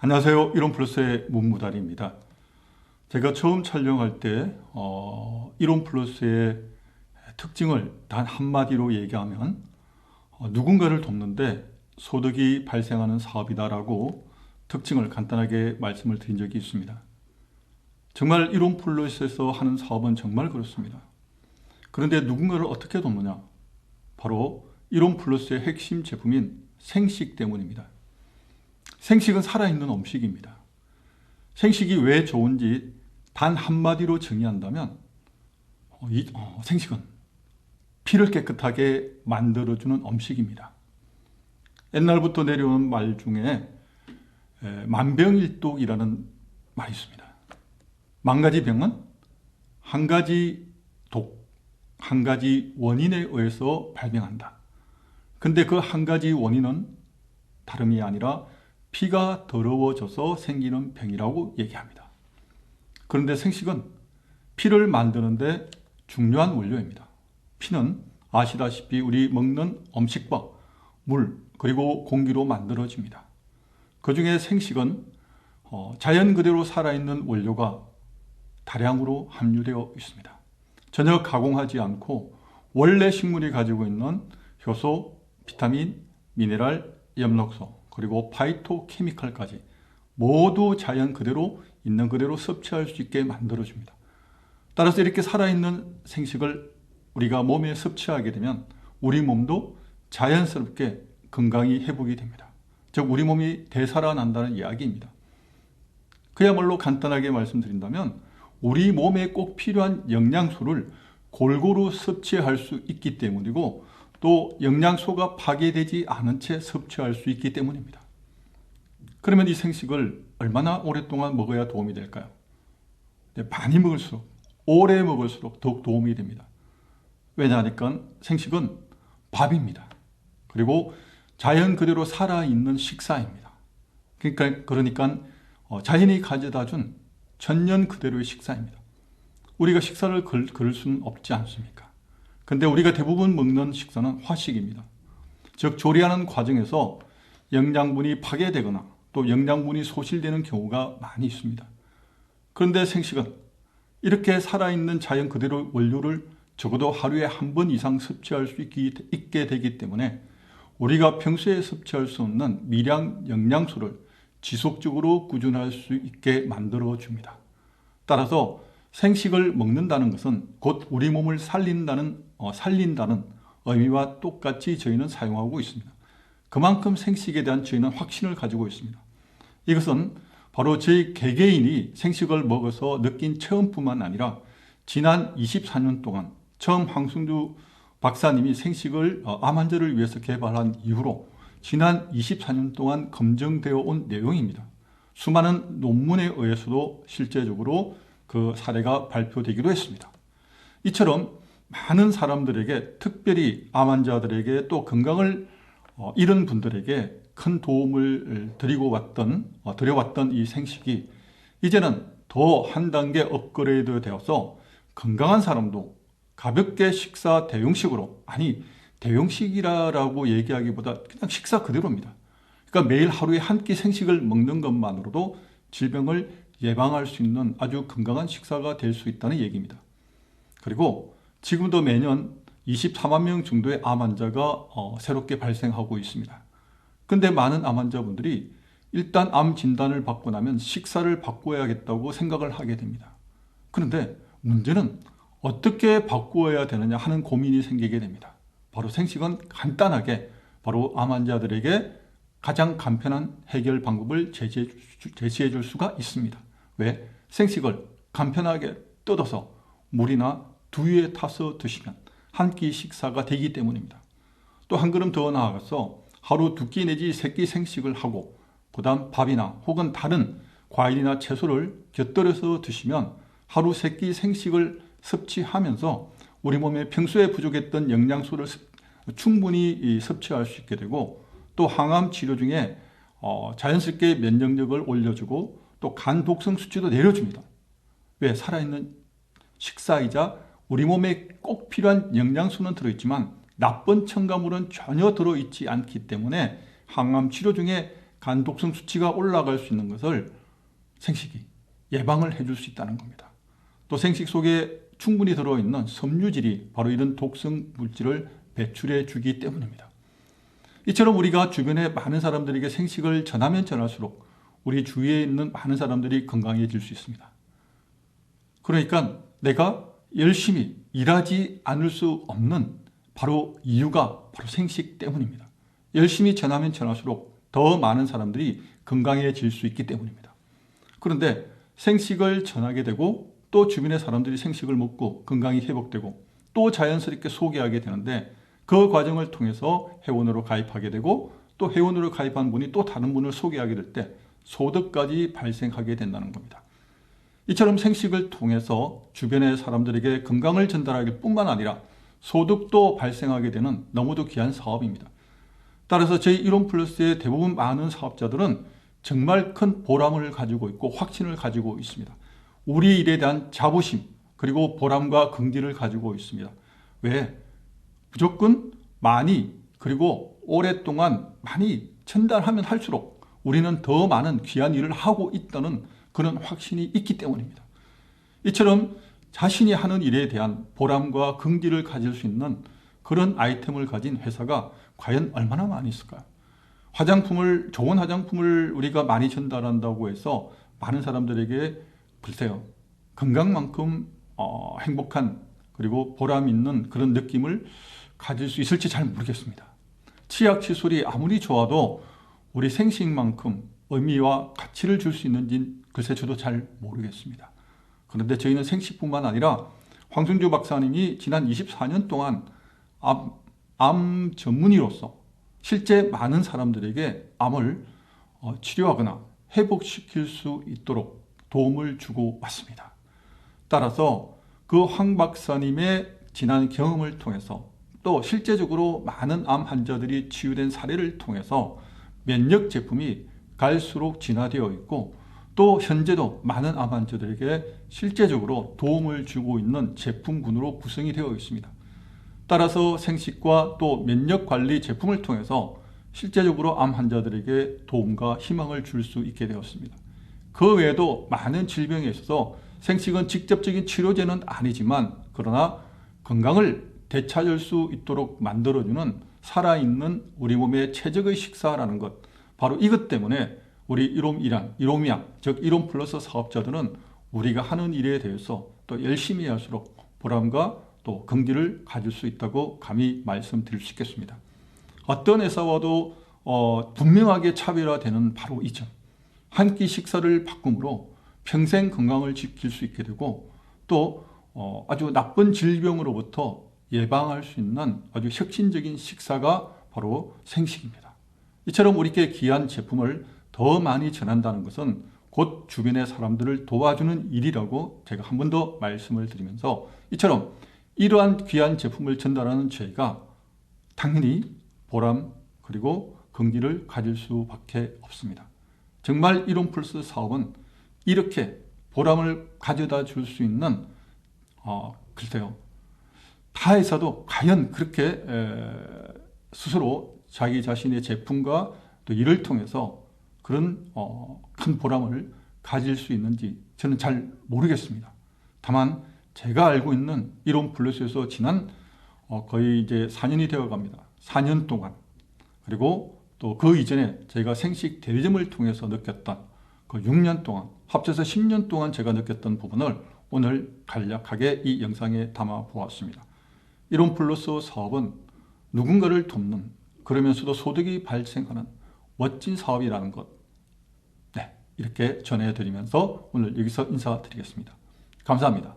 안녕하세요. 이론플러스의 문무달입니다. 제가 처음 촬영할 때 이론플러스의 특징을 단 한마디로 얘기하면 누군가를 돕는데 소득이 발생하는 사업이다라고 특징을 간단하게 말씀을 드린 적이 있습니다. 정말 이론플러스에서 하는 사업은 정말 그렇습니다. 그런데 누군가를 어떻게 돕느냐? 바로 이론플러스의 핵심 제품인 생식 때문입니다. 생식은 살아있는 음식입니다. 생식이 왜 좋은지 단 한마디로 정의한다면 생식은 피를 깨끗하게 만들어주는 음식입니다. 옛날부터 내려오는 말 중에 만병일독이라는 말이 있습니다. 만 가지 병은 한 가지 독, 한 가지 원인에 의해서 발병한다. 근데 그 한 가지 원인은 다름이 아니라 피가 더러워져서 생기는 병이라고 얘기합니다. 그런데 생식은 피를 만드는데 중요한 원료입니다. 피는 아시다시피 우리 먹는 음식과 물 그리고 공기로 만들어집니다. 그 중에 생식은 자연 그대로 살아있는 원료가 다량으로 함유되어 있습니다. 전혀 가공하지 않고 원래 식물이 가지고 있는 효소, 비타민, 미네랄, 엽록소 그리고 파이토케미칼까지 모두 자연 그대로 있는 그대로 섭취할 수 있게 만들어줍니다. 따라서 이렇게 살아있는 생식을 우리가 몸에 섭취하게 되면 우리 몸도 자연스럽게 건강이 회복이 됩니다. 즉 우리 몸이 되살아난다는 이야기입니다. 그야말로 간단하게 말씀드린다면 우리 몸에 꼭 필요한 영양소를 골고루 섭취할 수 있기 때문이고 또 영양소가 파괴되지 않은 채 섭취할 수 있기 때문입니다. 그러면 이 생식을 얼마나 오랫동안 먹어야 도움이 될까요? 많이 먹을수록, 오래 먹을수록 더욱 도움이 됩니다. 왜냐하니까 생식은 밥입니다. 그리고 자연 그대로 살아있는 식사입니다. 그러니까 자연이 가져다 준 천년 그대로의 식사입니다. 우리가 식사를 그럴 수는 없지 않습니까? 근데 우리가 대부분 먹는 식사는 화식입니다. 즉 조리하는 과정에서 영양분이 파괴되거나 또 영양분이 소실되는 경우가 많이 있습니다. 그런데 생식은 이렇게 살아있는 자연 그대로 원료를 적어도 하루에 한 번 이상 섭취할 수 있게 되기 때문에 우리가 평소에 섭취할 수 없는 미량 영양소를 지속적으로 꾸준할 수 있게 만들어줍니다. 따라서 생식을 먹는다는 것은 곧 우리 몸을 살린다는 의미와 똑같이 저희는 사용하고 있습니다. 그만큼 생식에 대한 저희는 확신을 가지고 있습니다. 이것은 바로 저희 개개인이 생식을 먹어서 느낀 체험뿐만 아니라 지난 24년 동안 처음 황승주 박사님이 생식을 암 환자를 위해서 개발한 이후로 지난 24년 동안 검증되어 온 내용입니다. 수많은 논문에 의해서도 실제적으로 그 사례가 발표되기도 했습니다. 이처럼 많은 사람들에게 특별히 암 환자들에게 또 건강을 잃은 분들에게 큰 도움을 드려왔던 이 생식이 이제는 더 한 단계 업그레이드 되어서 건강한 사람도 가볍게 식사 대용식으로 대용식이라고 얘기하기보다 그냥 식사 그대로입니다. 그러니까 매일 하루에 한 끼 생식을 먹는 것만으로도 질병을 예방할 수 있는 아주 건강한 식사가 될 수 있다는 얘기입니다. 그리고 지금도 매년 24만 명 정도의 암 환자가 새롭게 발생하고 있습니다. 그런데 많은 암 환자분들이 일단 암 진단을 받고 나면 식사를 바꿔야겠다고 생각을 하게 됩니다. 그런데 문제는 어떻게 바꾸어야 되느냐 하는 고민이 생기게 됩니다. 바로 생식은 간단하게 바로 암 환자들에게 가장 간편한 해결 방법을 제시해 줄 수가 있습니다. 왜? 생식을 간편하게 뜯어서 물이나 두유에 타서 드시면 한 끼 식사가 되기 때문입니다. 또 한 걸음 더 나아가서 하루 2끼 내지 3끼 생식을 하고 그 다음 밥이나 혹은 다른 과일이나 채소를 곁들여서 드시면 하루 3끼 생식을 섭취하면서 우리 몸에 평소에 부족했던 영양소를 충분히 섭취할 수 있게 되고 또 항암 치료 중에 자연스럽게 면역력을 올려주고 또 간 독성 수치도 내려줍니다. 왜? 살아있는 식사이자 우리 몸에 꼭 필요한 영양소는 들어있지만 나쁜 첨가물은 전혀 들어있지 않기 때문에 항암 치료 중에 간 독성 수치가 올라갈 수 있는 것을 생식이 예방을 해줄 수 있다는 겁니다. 또 생식 속에 충분히 들어있는 섬유질이 바로 이런 독성 물질을 배출해 주기 때문입니다. 이처럼 우리가 주변에 많은 사람들에게 생식을 전하면 전할수록 우리 주위에 있는 많은 사람들이 건강해질 수 있습니다. 그러니까 내가 열심히 일하지 않을 수 없는 바로 이유가 바로 생식 때문입니다. 열심히 전하면 전할수록 더 많은 사람들이 건강해질 수 있기 때문입니다. 그런데 생식을 전하게 되고 또 주변의 사람들이 생식을 먹고 건강이 회복되고 또 자연스럽게 소개하게 되는데 그 과정을 통해서 회원으로 가입하게 되고 또 회원으로 가입한 분이 또 다른 분을 소개하게 될 때 소득까지 발생하게 된다는 겁니다. 이처럼 생식을 통해서 주변의 사람들에게 건강을 전달하기 뿐만 아니라 소득도 발생하게 되는 너무도 귀한 사업입니다. 따라서 저희 이론플러스의 대부분 많은 사업자들은 정말 큰 보람을 가지고 있고 확신을 가지고 있습니다. 우리 일에 대한 자부심 그리고 보람과 긍지를 가지고 있습니다. 왜? 무조건 많이 그리고 오랫동안 많이 전달하면 할수록 우리는 더 많은 귀한 일을 하고 있다는 그런 확신이 있기 때문입니다. 이처럼 자신이 하는 일에 대한 보람과 긍지를 가질 수 있는 그런 아이템을 가진 회사가 과연 얼마나 많이 있을까요? 좋은 화장품을 우리가 많이 전달한다고 해서 많은 사람들에게 글쎄요, 건강만큼 행복한 그리고 보람 있는 그런 느낌을 가질 수 있을지 잘 모르겠습니다. 치약, 칫솔이 아무리 좋아도 우리 생식만큼 의미와 가치를 줄 수 있는지 글쎄 저도 잘 모르겠습니다. 그런데 저희는 생식뿐만 아니라 황승주 박사님이 지난 24년 동안 암 전문의로서 실제 많은 사람들에게 암을 치료하거나 회복시킬 수 있도록 도움을 주고 왔습니다. 따라서 그 황 박사님의 지난 경험을 통해서 또 실제적으로 많은 암 환자들이 치유된 사례를 통해서 면역 제품이 갈수록 진화되어 있고 또 현재도 많은 암 환자들에게 실제적으로 도움을 주고 있는 제품군으로 구성이 되어 있습니다. 따라서 생식과 또 면역관리 제품을 통해서 실제적으로 암 환자들에게 도움과 희망을 줄 수 있게 되었습니다. 그 외에도 많은 질병에 있어서 생식은 직접적인 치료제는 아니지만 그러나 건강을 되찾을 수 있도록 만들어주는 살아있는 우리 몸의 최적의 식사라는 것, 바로 이것 때문에 우리 이롬양, 즉 이롬플러스 사업자들은 우리가 하는 일에 대해서 또 열심히 할수록 보람과 또 긍지를 가질 수 있다고 감히 말씀드릴 수 있겠습니다. 어떤 회사와도 분명하게 차별화되는 바로 이 점. 한 끼 식사를 바꿈으로 평생 건강을 지킬 수 있게 되고 또 아주 나쁜 질병으로부터 예방할 수 있는 아주 혁신적인 식사가 바로 생식입니다. 이처럼 우리께 귀한 제품을 더 많이 전한다는 것은 곧 주변의 사람들을 도와주는 일이라고 제가 한 번 더 말씀을 드리면서 이처럼 이러한 귀한 제품을 전달하는 저희가 당연히 보람 그리고 긍지를 가질 수밖에 없습니다. 정말 이론플러스 사업은 이렇게 보람을 가져다 줄 수 있는 글쎄요, 타 회사도 과연 그렇게 스스로 자기 자신의 제품과 또 일을 통해서 그런 큰 보람을 가질 수 있는지 저는 잘 모르겠습니다. 다만 제가 알고 있는 이론플러스에서 지난 거의 이제 4년이 되어 갑니다. 4년 동안 그리고 또 그 이전에 제가 생식 대리점을 통해서 느꼈던 그 6년 동안 합쳐서 10년 동안 제가 느꼈던 부분을 오늘 간략하게 이 영상에 담아 보았습니다. 이론플러스 사업은 누군가를 돕는 그러면서도 소득이 발생하는 멋진 사업이라는 것, 이렇게 전해드리면서 오늘 여기서 인사드리겠습니다. 감사합니다.